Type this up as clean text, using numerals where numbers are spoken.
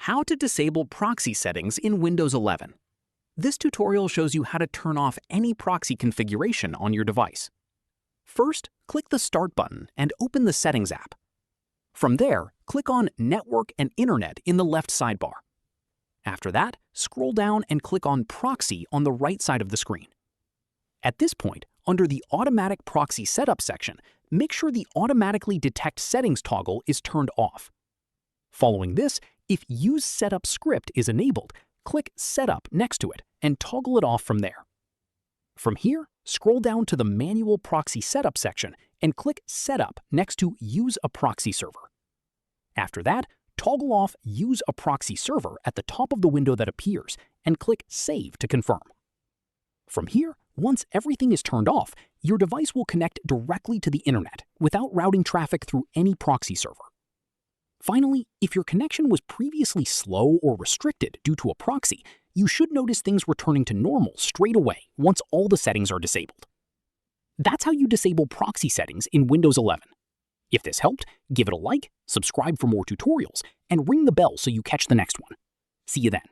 How to disable proxy settings in Windows 11. This tutorial shows you how to turn off any proxy configuration on your device. First, click the Start button and open the Settings app. From there, click on Network and Internet in the left sidebar. After that, scroll down and click on Proxy on the right side of the screen. At this point, under the Automatic Proxy Setup section, make sure the Automatically Detect Settings toggle is turned off. Following this, if Use Setup Script is enabled, click Setup next to it and toggle it off from there. From here, scroll down to the Manual Proxy Setup section and click Setup next to Use a Proxy Server. After that, toggle off Use a Proxy Server at the top of the window that appears and click Save to confirm. From here, once everything is turned off, your device will connect directly to the internet without routing traffic through any proxy server. Finally, if your connection was previously slow or restricted due to a proxy, you should notice things returning to normal straight away once all the settings are disabled. That's how you disable proxy settings in Windows 11. If this helped, give it a like, subscribe for more tutorials, and ring the bell so you catch the next one. See you then.